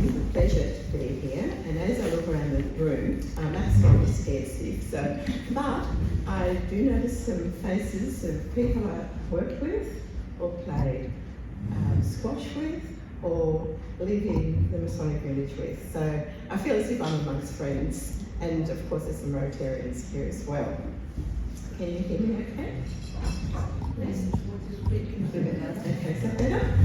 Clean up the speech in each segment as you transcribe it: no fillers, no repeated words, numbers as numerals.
is a pleasure to be here, and as I look around the room, I'm absolutely scared stiff. But I do notice some faces of people I've worked with, or played squash with, or live in the Masonic village with. So I feel as if I'm amongst friends, and of course there's some Rotarians here as well. Can you hear me okay? Yes? Okay, is that better?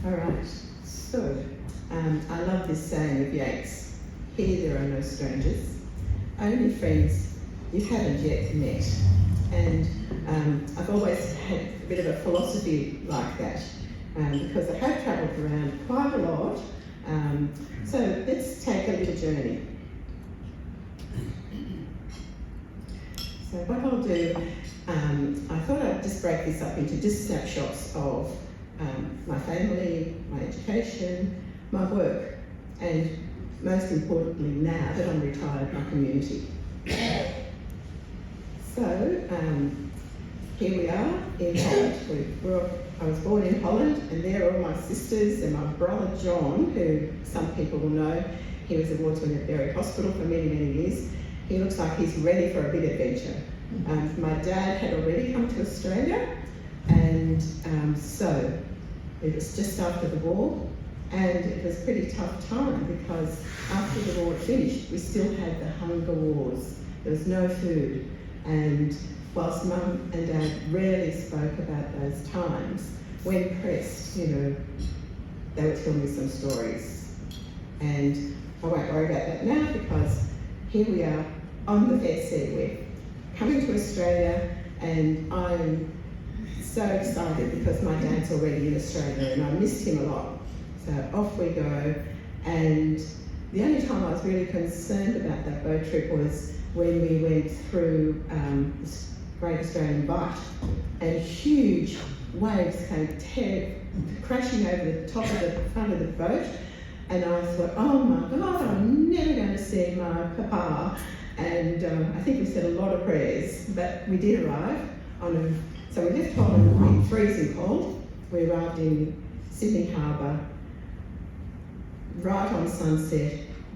All right, so I love this saying of Yeats: here there are no strangers, only friends you haven't yet met. And I've always had a bit of a philosophy like that, because I have travelled around quite a lot. So let's take a little journey. So what I'll do, I thought I'd just break this up into just snapshots of my family, my education, my work, and most importantly now that I'm retired, my community. So here we are in Holland. I was born in Holland, and there are all my sisters and my brother John, who some people will know. He was a wardsman at Berry Hospital for many, many years. He looks like he's ready for a big adventure. My dad had already come to Australia, and so it was just after the war, and it was a pretty tough time because after the war finished, we still had the hunger wars. There was no food, and whilst Mum and Dad rarely spoke about those times, when pressed, they would tell me some stories. And I won't worry about that now because here we are on the vet seat. We're coming to Australia, and I'm so excited because my dad's already in Australia and I missed him a lot. So off we go, and the only time I was really concerned about that boat trip was when we went through this Great Australian Bight, and huge waves came crashing over the top of the front of the boat, and I thought, oh my God, I'm never going to see my papa. And I think we said a lot of prayers, but we did arrive so we left Holland freezing cold. We arrived in Sydney Harbour right on sunset,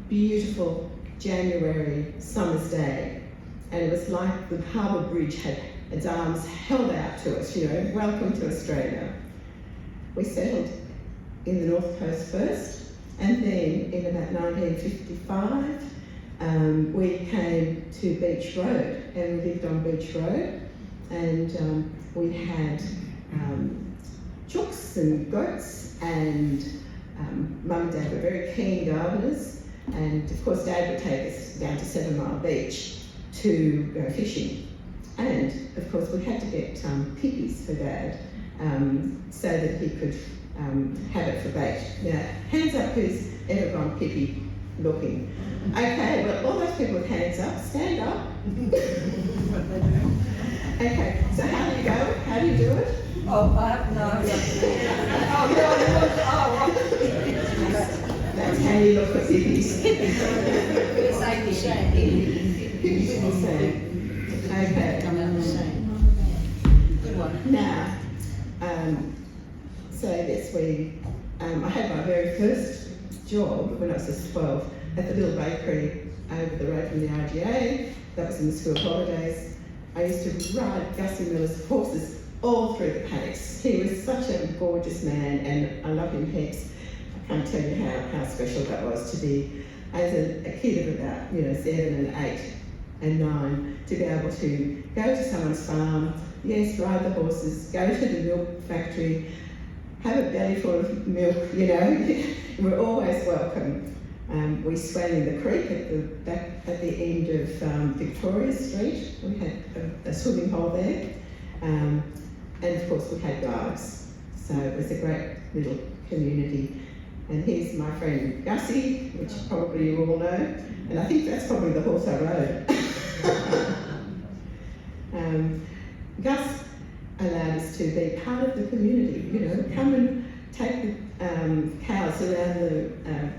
beautiful January summer's day, and it was like the harbour bridge had its arms held out to us, welcome to Australia. We settled in the North Coast first, and then in about 1955 we came to Beach Road, and we lived on Beach Road, and we had chooks and goats, and Mum and Dad were very keen gardeners, and of course Dad would take us down to 7 Mile Beach to go fishing. And of course we had to get pippies for Dad so that he could have it for bait. Now, hands up who's ever gone pippy looking. Okay, well, all those people with hands up, stand up. Okay, so how do you go? How do you do it? Oh, I have no idea. That's how you look for pippies. It's like the same. Pippies are the same. Okay. Good one. Now, so yes, I had my very first job when I was just 12 at the little bakery over the road from the RGA. That was in the school holidays. I used to ride Gussie Miller's horses all through the paddocks. He was such a gorgeous man, and I love him heaps. I can't tell you how special that was to be, as a kid of about 7 and 8 and 9, to be able to go to someone's farm, yes, ride the horses, go to the milk factory, have a belly full of milk, We're always welcome. We swam in the creek at the end of Victoria Street. We had a swimming hole there, and of course we had dogs. So it was a great little community. And here's my friend Gussie, which probably you all know, and I think that's probably the horse I rode. Gus allowed us to be part of the community, come and take the cows around the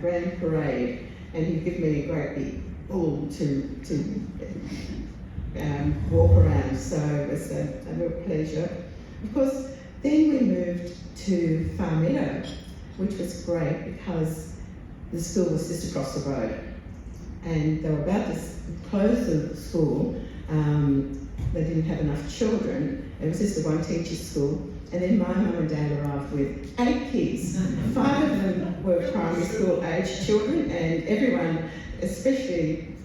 Grand Parade, and he'd give me a great big bull to walk around, so it was a real pleasure. Of course, then we moved to Far Meadow, which was great because the school was just across the road. And they were about to close the school. They didn't have enough children. It was just the one teacher's school. And then my mum and dad arrived with 8 kids. 5 of them were primary school age children, and everyone, especially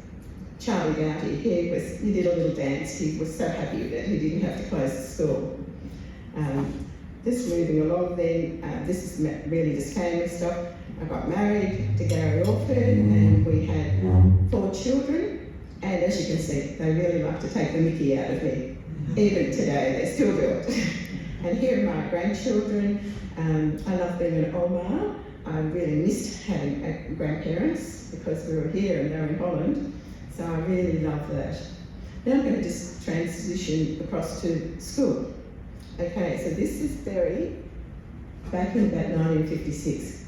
Charlie Gouty, he did a little dance. He was so happy that he didn't have to close the school. Just moving along then, this is really just family stuff. I got married to Gary Orford, and we had 4 children, and as you can see, they really like to take the mickey out of me. Even today, they still do it. And here are my grandchildren. I love being an Oma. I really missed having grandparents because we were here and they're in Holland, so I really love that. Now I'm going to just transition across to school. Okay, so this is Berry back in about 1956.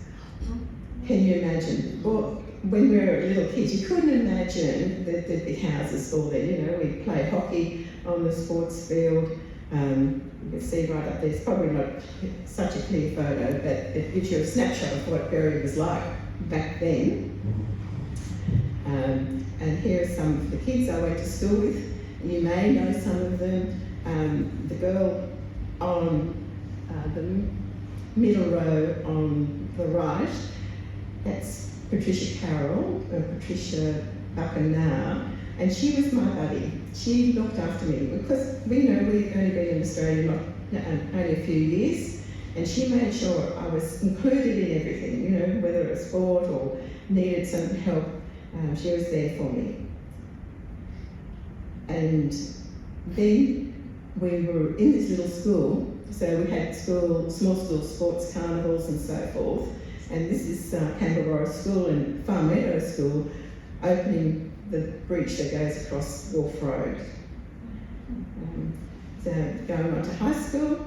Can you imagine? Well, when we were little kids, you couldn't imagine that there'd be houses all there. You know, we played hockey on the sports field. You can see right up there, it's probably not such a clear photo, but it gives you a snapshot of what Berry was like back then. And here are some of the kids I went to school with. You may know some of them. The girl on the middle row on the right, that's Patricia Carroll, Patricia Buckenau, and she was my buddy. She looked after me because we know we'd only been in Australia only a few years, and she made sure I was included in everything, you know, whether it was sport or needed some help, she was there for me. And then we were in this little school, so we had small school sports carnivals and so forth, and this is Canberra School and Farm Meadow School opening the bridge that goes across Wharf Road. So going on to high school,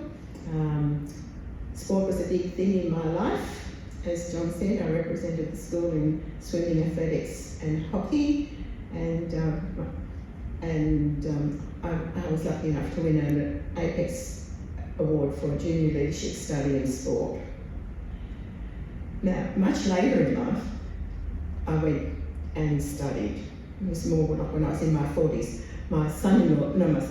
sport was a big thing in my life. As John said, I represented the school in swimming, athletics and hockey, and I was lucky enough to win an Apex Award for Junior Leadership Study in Sport. Now, much later in life, I went and studied. It was more when I was in my 40s. My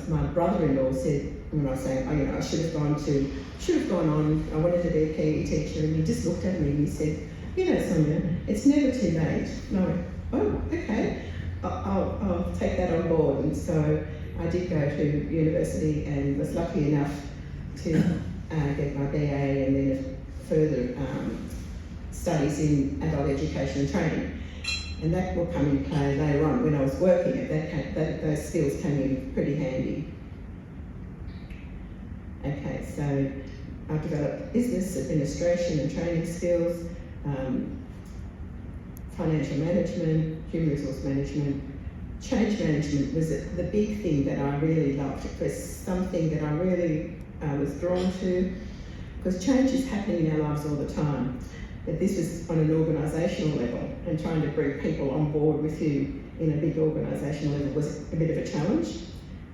my brother-in-law said, when I was saying, oh, you know, I should have gone on, I wanted to be a PE teacher, and he just looked at me and he said, you know, Sonja, it's never too late. And I went, oh, okay, I'll take that on board. And so I did go to university and was lucky enough to get my BA and then further studies in adult education and training. And that will come in play later on. When I was working at those skills came in pretty handy. Okay, so I developed business administration and training skills, financial management, human resource management. Change management was the big thing that I really loved. It was something that I really was drawn to, because change is happening in our lives all the time. But this was on an organisational level, and trying to bring people on board with you in a big organisational level was a bit of a challenge,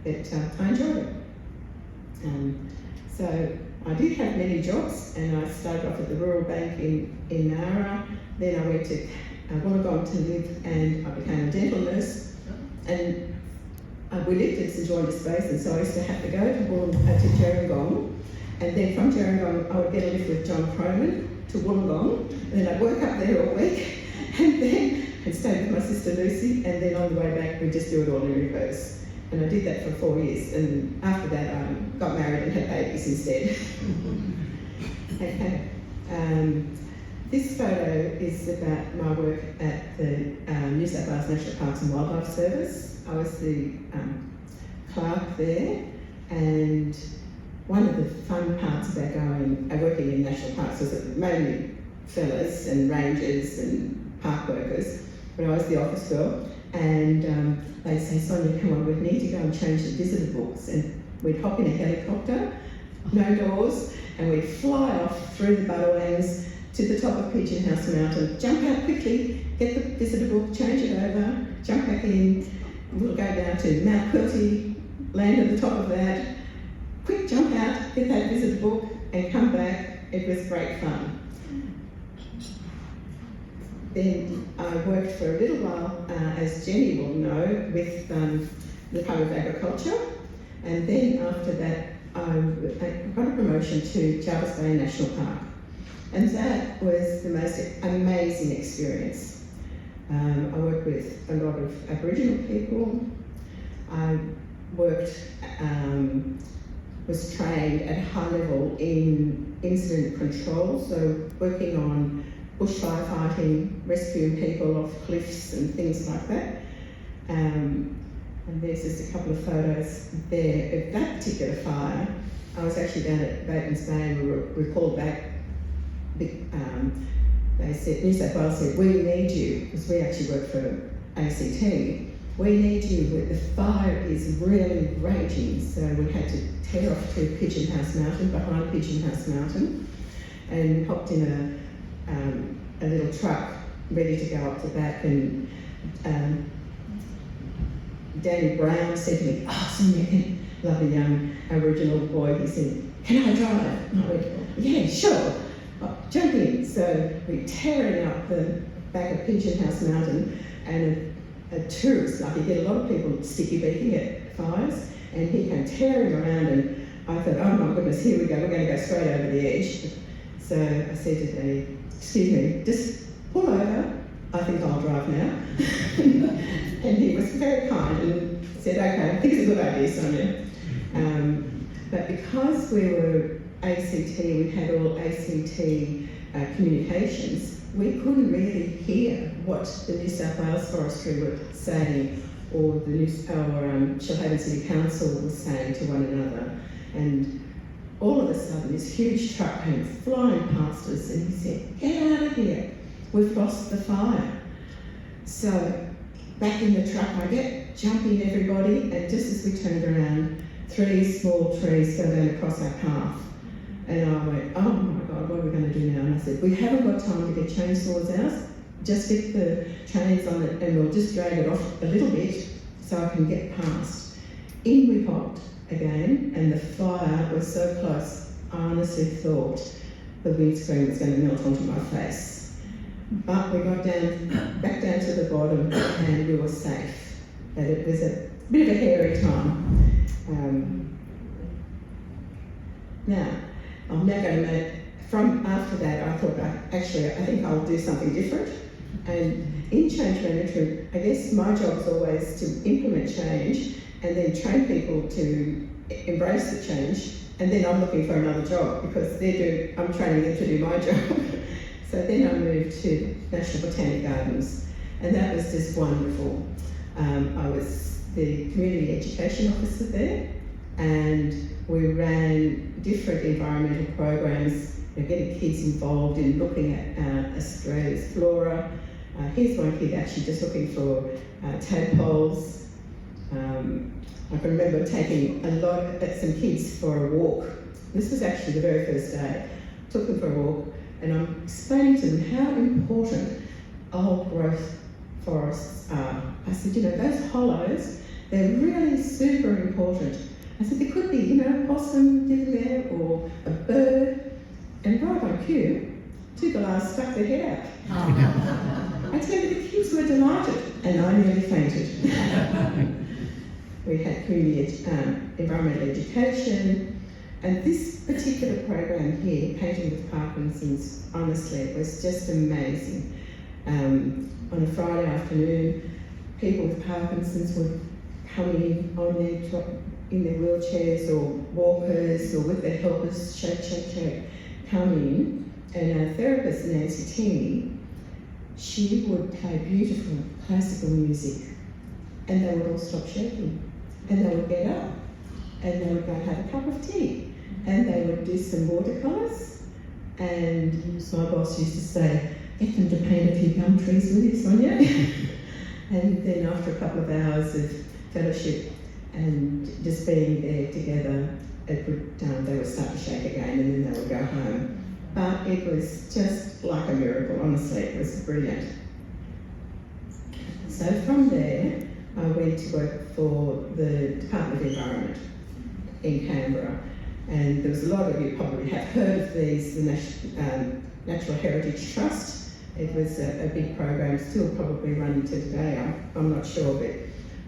but I enjoyed it. So I did have many jobs, and I started off at the Rural Bank in Nowra. Then I went to Wollongong to live, and I became a dental nurse. And we lived in St George's Basin, so I used to have to go to Gerringong, and then from Gerringong I would get a lift with John Croman to Wollongong, and then I'd work up there all week, and then I'd stay with my sister Lucy, and then on the way back we'd just do it all in reverse. And I did that for 4 years, and after that I got married and had babies instead. Okay. This photo is about my work at the New South Wales National Parks and Wildlife Service. I was the clerk there, and one of the fun parts about working in national parks was that mainly fellas and rangers and park workers, but I was the office girl, and they'd say, Sonja, come on, we need to go and change the visitor books. And we'd hop in a helicopter, no doors, and we'd fly off through the Budawangs to the top of Pigeon House Mountain, jump out quickly, get the visitor book, change it over, jump back in, we'll go down to Mount Quilty, land at the top of that, quick jump out, get that visitor book and come back. It was great fun. then I worked for a little while, as Jenny will know, with the Department of Agriculture, and then after that I got a promotion to Jarvis Bay National Park, and that was the most amazing experience. I worked with a lot of Aboriginal people. I worked, was trained at a high level in incident control, so working on bush firefighting, rescuing people off cliffs and things like that. And there's just a couple of photos there of that particular fire. I was actually down at Bateman's Bay and we called back. They said, New South Wales said, we need you, because we actually work for ACT. We need you, the fire is really raging. So we had to tear off to Pigeon House Mountain, behind Pigeon House Mountain, and hopped in a little truck ready to go up the back, and Danny Brown said to me, oh, Sonja, lovely young Aboriginal boy, he said, can I drive? And I went, yeah, sure, jump in. So we're tearing up the back of Pigeon House Mountain, and a tourist, like you get a lot of people sticky beaking at fires, and he came tearing around, and I thought, oh my goodness, here we go, we're going to go straight over the edge. So I said to Danny, excuse me, just pull over, I think I'll drive now. And he was very kind and said, okay, I think it's a good idea, Sonja. But because we were ACT, we had all ACT communications, we couldn't really hear what the New South Wales Forestry were saying, or the Shoalhaven City Council was saying to one another. And all of a sudden, this huge truck came flying past us, and he said, get out of here, we've lost the fire. So back in the truck I get, jump in everybody, and just as we turned around, 3 small trees fell down across our path. And I went, oh my God, what are we going to do now? And I said, we haven't got time to get chainsaws out, just get the chains on it and we'll just drag it off a little bit so I can get past. In we hopped again, and the fire was so close, I honestly thought the windscreen was going to melt onto my face. But we got back down to the bottom, and we were safe. But it was a bit of a hairy time. Now, I'm now going to make, from after that, I thought, I think I'll do something different. And in change management, I guess my job is always to implement change and then train people to embrace the change. And then I'm looking for another job because I'm training them to do my job. So then I moved to National Botanic Gardens, and that was just wonderful. I was the community education officer there, and we ran different environmental programs, getting kids involved in looking at Australia's flora. Here's one kid actually just looking for tadpoles. I can remember taking some kids for a walk. This was actually the very first day. Took them for a walk, and I'm explaining to them how important old growth forests are. I said, those hollows, they're really super important. I said, there could be, a possum living there, or a bird, and right on cue, 2 galahs stuck their head out. I tell you, the kids were delighted, and I nearly fainted. We had community environmental education, and this particular program here, Painting with Parkinson's, honestly, it was just amazing. On a Friday afternoon, people with Parkinson's would come in in their wheelchairs or walkers or with their helpers, shake, come in, and our therapist, Nancy Teeny, she would play beautiful classical music, and they would all stop shaking, and they would get up, and they would go have a cup of tea, and they would do some watercolours, and my boss used to say, get them to paint a few gum trees with you, Sonja. And then after a couple of hours of fellowship and just being there together, they would start to shake again, and then they would go home. But it was just like a miracle, honestly, it was brilliant. So from there, I went to work for the Department of Environment in Canberra. And there was a lot of you probably have heard of these, the Natural Heritage Trust. It was a big program, still probably running to today, I'm not sure, but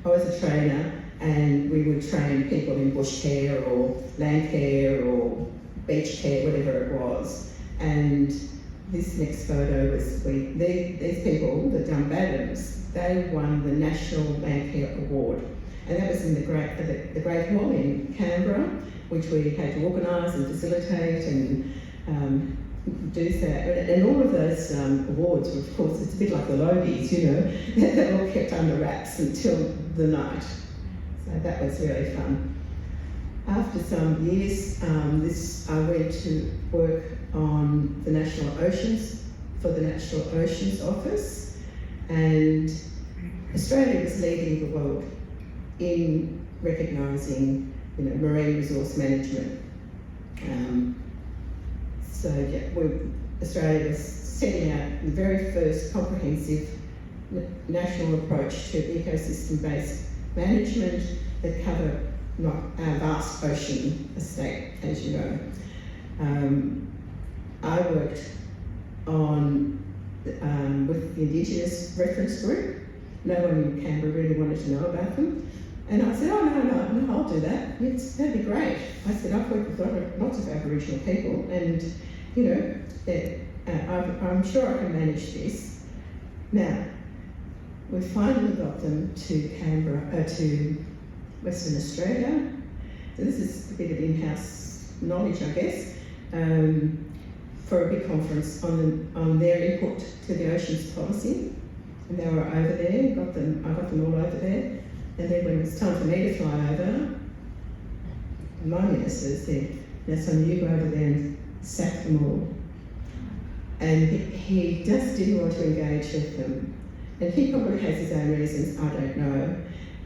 I was a trainer and we would train people in bush care or land care or beach care, whatever it was. And this next photo was these people, the Dumbaddons, they won the National Land Care Award. And that was in the Great Hall in Canberra, which we had to organise and facilitate and do that. And all of those awards were, of course, it's a bit like the Logies, you know, they're all kept under wraps until the night. So that was really fun. After some years, I went to work on the National Oceans, for the National Oceans Office, and Australia was leading the world in recognising, you know, marine resource management. Australia was setting out the very first comprehensive national approach to ecosystem-based management that covered our vast ocean estate, as you know. I worked on with the Indigenous reference group. No one in Canberra really wanted to know about them. And I said, oh, no, I'll do that. That'd be great. I said, I've worked with lots of Aboriginal people and, you know, I'm sure I can manage this. Now, we finally got them to Canberra, to Western Australia. So this is a bit of in-house knowledge, I guess, for a big conference on their input to the oceans policy. And they were over there, I got them all over there. And then when it was time for me to fly over, my minister said, now Sonja, you go over there and sack them all. And he just didn't want to engage with them. And he probably has his own reasons, I don't know.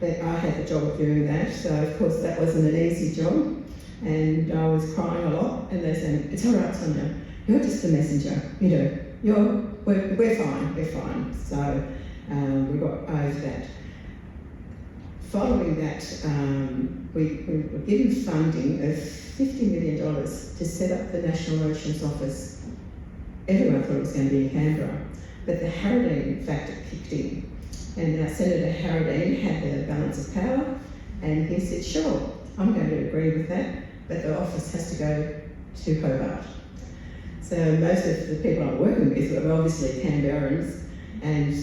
But I had the job of doing that, so of course that wasn't an easy job. And I was crying a lot, and they said, it's all right, Sonja, you're just the messenger, you know, we're fine. So we got over that. Following that, we were given funding of $50 million to set up the National Oceans Office. Everyone thought it was going to be in Canberra, but the Harradine factor kicked in. And Senator Harradine had the balance of power, and he said, sure, I'm going to agree with that, but the office has to go to Hobart. So most of the people I'm working with were obviously Canberrans, and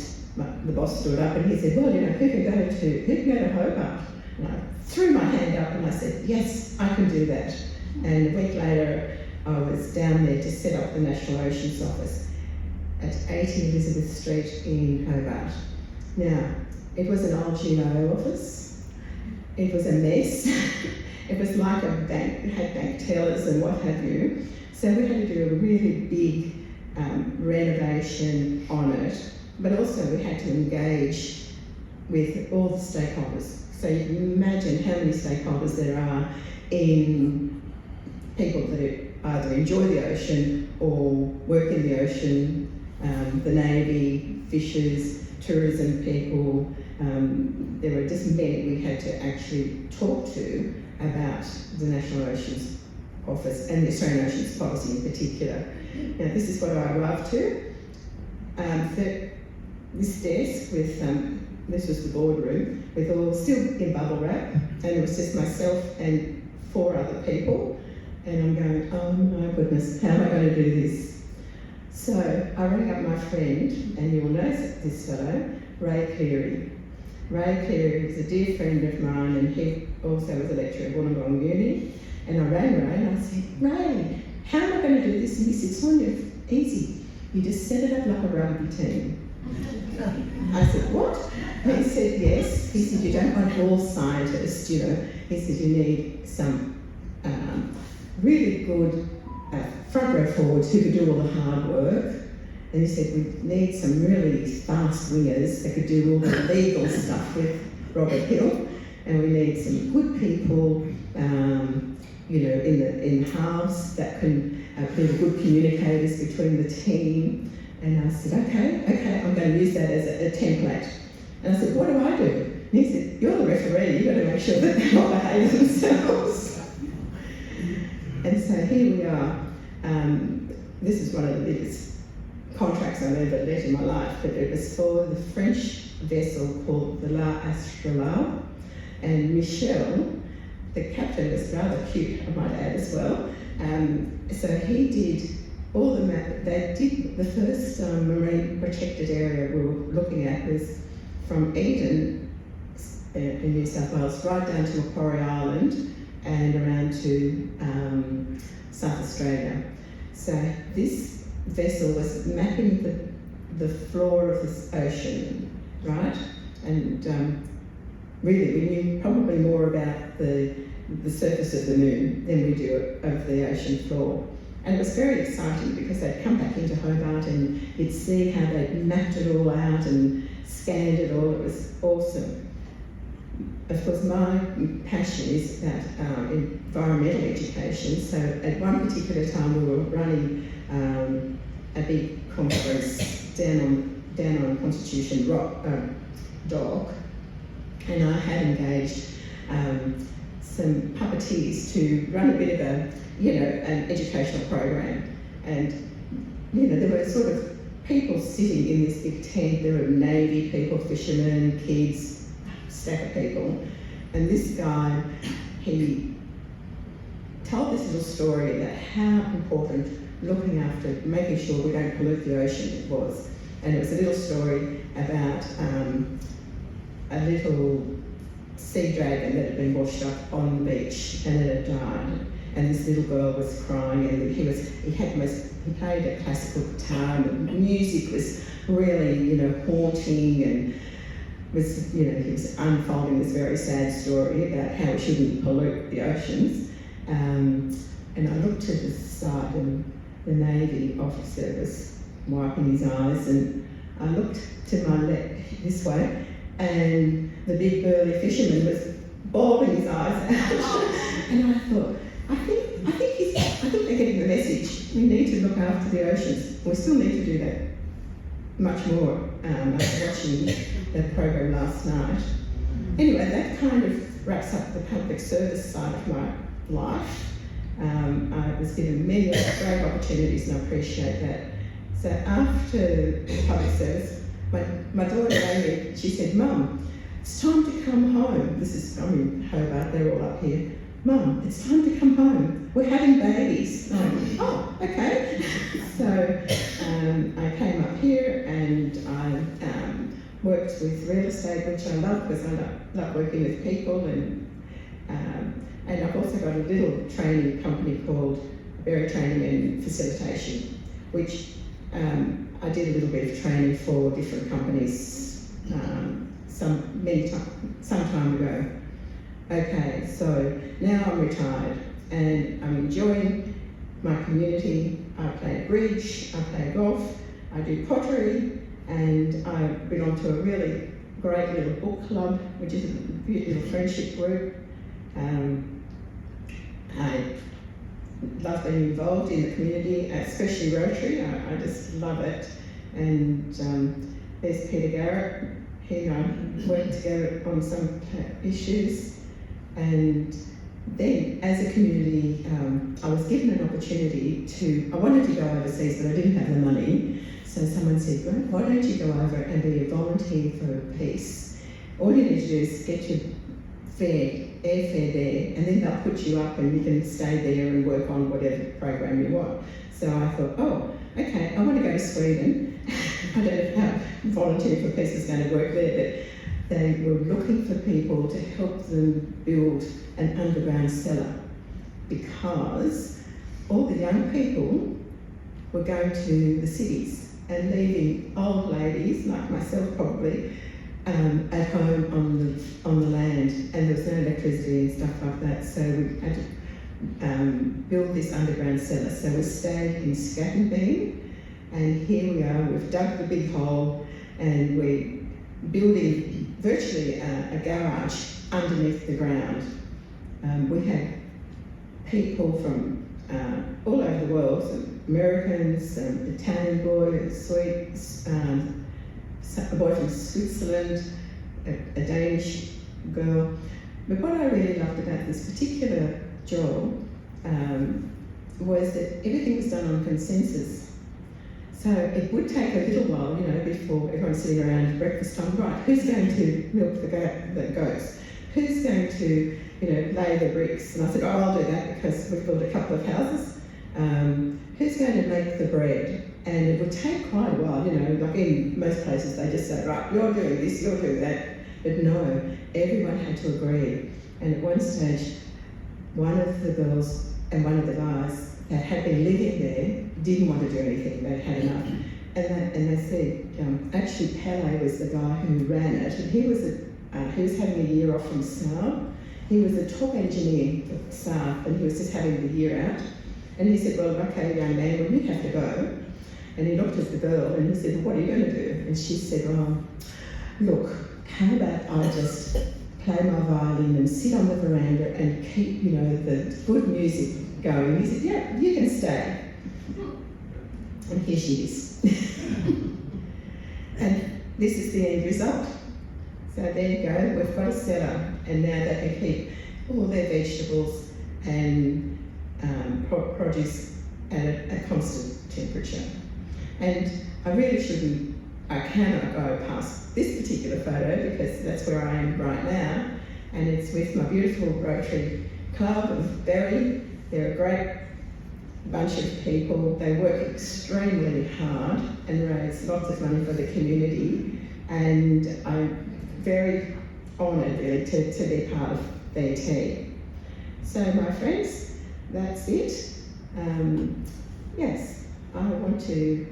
the boss stood up and he said, well, you know, who can go to Hobart? And I threw my hand up and I said, yes, I can do that. And a week later, I was down there to set up the National Oceans Office at 80 Elizabeth Street in Hobart. Now, it was an old GIO office. It was a mess. It was like a bank, it had bank tellers and what have you. So we had to do a really big renovation on it, but also we had to engage with all the stakeholders. So you can imagine how many stakeholders there are in people that either enjoy the ocean or work in the ocean, the Navy, fishers, tourism people. There were just many we had to actually talk to about the National Oceans Office and the Australian Oceans Policy in particular. Now this is what I arrived to. This desk with, this was the boardroom, with all still in bubble wrap, and it was just myself and 4 other people. And I'm going, oh my goodness, how am I going to do this? So I rang up my friend, and you'll know this fellow, Ray Cleary. Ray Cleary is a dear friend of mine, and he also was a lecturer at Wollongong Uni. And I rang Ray and I said, Ray, how am I going to do this? And he said, Sonja, easy. You just set it up like a rugby team. I said, what? And he said, yes. He said, you don't want all scientists, you know. He said, you need some really good front row forwards who could do all the hard work. And he said, we need some really fast wingers that could do all the legal stuff with Robert Hill. And we need some good people, you know, in halves that can be good communicators between the team. And I said, okay, I'm going to use that as a template. And I said, what do I do? And he said, you're the referee, you've got to make sure that they all behave themselves. And so here we are. This is one of the biggest contracts I've ever let in my life, but it was for the French vessel called the La Astrolabe, and Michel, the captain, was rather cute, I might add as well. So he did all the they did the first marine protected area we were looking at was from Eden in New South Wales right down to Macquarie Island and around to South Australia. So this vessel was mapping the floor of this ocean, right? And really, we knew probably more about the surface of the moon than we do of the ocean floor. And it was very exciting because they'd come back into Hobart and you'd see how they'd mapped it all out and scanned it all. It was awesome. Of course, my passion is about environmental education. So at one particular time we were running a big conference down on Constitution Dock, and I had engaged some puppeteers to run a bit of an educational program. And, there were sort of people sitting in this big tent. There were Navy people, fishermen, kids, stack of people. And this guy, he told this little story about how important looking after, making sure we don't pollute the ocean was. And it was a little story about a little sea dragon that had been washed up on the beach and it had died. And this little girl was crying, and he played a classical guitar, and the music was really, haunting, and was, he was unfolding this very sad story about how we shouldn't pollute the oceans. And I looked to the side, and the Navy officer was wiping his eyes, and I looked to my left this way, and the big burly fisherman was bawling his eyes out. And I thought, I think they're getting the message. We need to look after the oceans. We still need to do that much more. I was watching that program last night. Anyway, that kind of wraps up the public service side of my life. I was given many great opportunities, and I appreciate that. So after public service, my daughter rang me. She said, "Mum, it's time to come home." I'm in Hobart, they're all up here. "Mum, it's time to come home. We're having babies." And I went, "Oh, okay." So I came up here and I worked with real estate, which I love because I love working with people, and I've also got a little training company called Berry Training and Facilitation, which I did a little bit of training for different companies some time ago. Okay, so now I'm retired and I'm enjoying my community. I play bridge, I play golf, I do pottery, and I belong to a really great little book club, which is a beautiful friendship group. I love being involved in the community, especially Rotary. I just love it. And there's Peter Garrett. He and I work together on some issues. And then, as a community, I was given an opportunity I wanted to go overseas, but I didn't have the money. So someone said, "Well, why don't you go over and be a volunteer for peace? All you need to do is get your airfare there, and then they'll put you up and you can stay there and work on whatever program you want." So I thought, oh, okay, I want to go to Sweden. I don't know how volunteer for peace is going to work there, but they were looking for people to help them build an underground cellar because all the young people were going to the cities and leaving old ladies, like myself probably, at home on the land, and there was no electricity and stuff like that, so we had to build this underground cellar. So we stayed in Scattenbean, and here we are, we've dug the big hole, and we're building virtually a garage underneath the ground. We had people from all over the world, some Americans, Italian boy, Swedes, a boy from Switzerland, a Danish girl. But what I really loved about this particular job was that everything was done on consensus. So it would take a little while, you know, before everyone's sitting around breakfast time. Right, who's going to milk the goats? Who's going to, you know, lay the bricks? And I said, oh, I'll do that because we've built a couple of houses. Who's going to make the bread? And it would take quite a while, you know, like in most places they just say, right, you're doing this, you're doing that. But no, everyone had to agree. And at one stage, one of the girls and one of the guys that had been living there didn't want to do anything, they'd had enough. And they said, actually Pele was the guy who ran it, and he was having a year off from Saab. He was a top engineer for Saab, and he was just having the year out. And he said, well, okay, young man, well, you have to go. And he looked at the girl and he said, what are you going to do? And she said, oh, look, how about I just play my violin and sit on the veranda and keep, you know, the good music going. He said, yeah, you can stay. And here she is. And this is the end result. So there you go, we've got a cellar, and now they can keep all their vegetables and produce at a constant temperature. And I cannot go past this particular photo because that's where I am right now, and it's with my beautiful Rotary Club of Berry. They're a great bunch of people. They work extremely hard and raise lots of money for the community, and I'm very honoured really to be part of their team. So my friends, that's it. Yes, I want to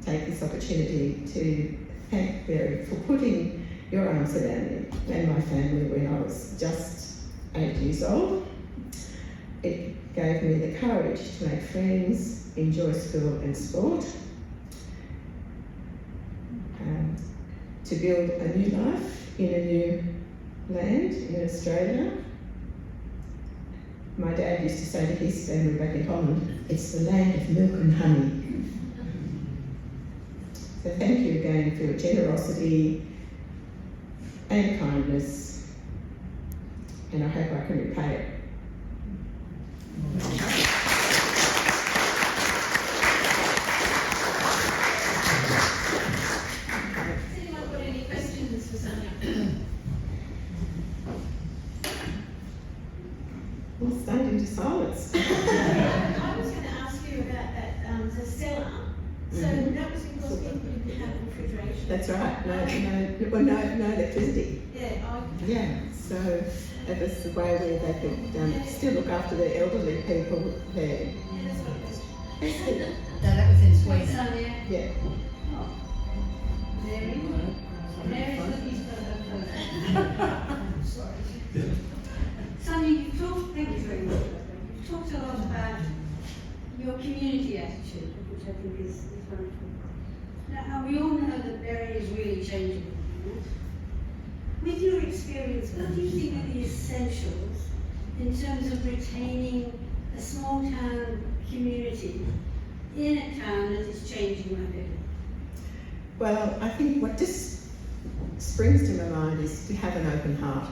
take this opportunity to thank Berry for putting your arms around me and my family when I was just 8 years old. It gave me the courage to make friends, enjoy school and sport, to build a new life in a new land in Australia. My dad used to say to his family back in Holland, it's the land of milk and honey. So thank you again for your generosity and kindness, and I hope I can repay it. Has anyone got any questions for Sonja? We'll stand into silence. I was going to ask you about that, the cellar. So that was because people didn't have refrigeration. That's right. No electricity. Yeah, Yeah. So that was the way where they could still look after the elderly people there. yeah, that's what it was. No, that was in Sweden. Sonja. Yeah. Mary. Mary's looking for her Sorry. Sonja, you've talked, thank you very much. You've talked a lot about your community attitude, which I think is wonderful. Now, we all know that Berry is really changing. With your experience, what do you think are the essentials in terms of retaining a small town community in a town that is changing rapidly? Well, I think what just springs to my mind is to have an open heart.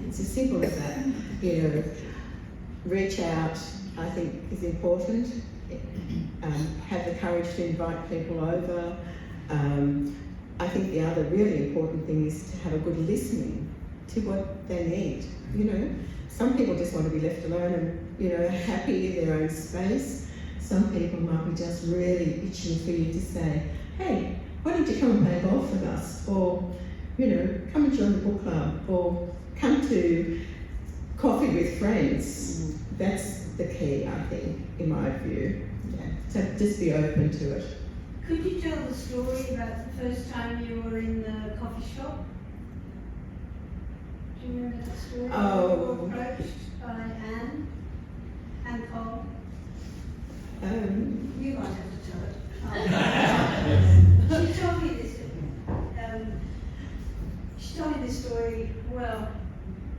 It's as simple as that. You know, reach out, I think, is important. Have the courage to invite people over. I think the other really important thing is to have a good listening to what they need. You know, some people just want to be left alone and, you know, happy in their own space. Some people might be just really itching for you to say, hey, why don't you come and play golf with us? Or, you know, come and join the book club, or come to coffee with friends. That's the key, I think, in my view. Yeah. So just be open to it. Could you tell the story about the first time you were in the coffee shop? Do you remember that story? Oh. You were approached by Anne Cole. You might have to tell it. She told me this. She told me this story, well,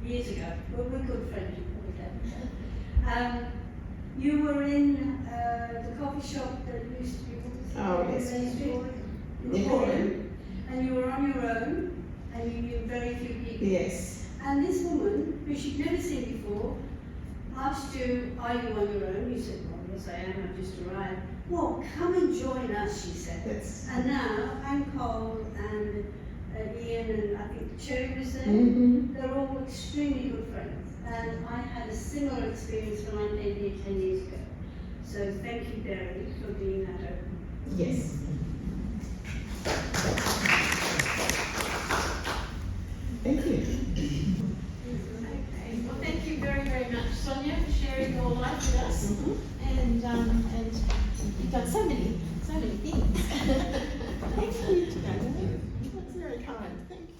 years ago. Well, we're good friends, you probably don't. You were in the coffee shop that used to be Yes. And you were on your own, and you knew very few people. Yes. And this woman, who she'd never seen before, asked you, are you on your own? You said, well, yes I am, I've just arrived. well, come and join us, she said. That's, And now, and Cole and Ian and I think Cherry was there. Mhm. They're all extremely good friends. And I had a similar experience when I came here 10 years ago. So thank you, Barry, for being that open. yes. Thank you. Okay, well, thank you very, very much, Sonja, for sharing your life with us. Mhm. And you've done so many things. Thank you, Tina. That's very kind. Thank you.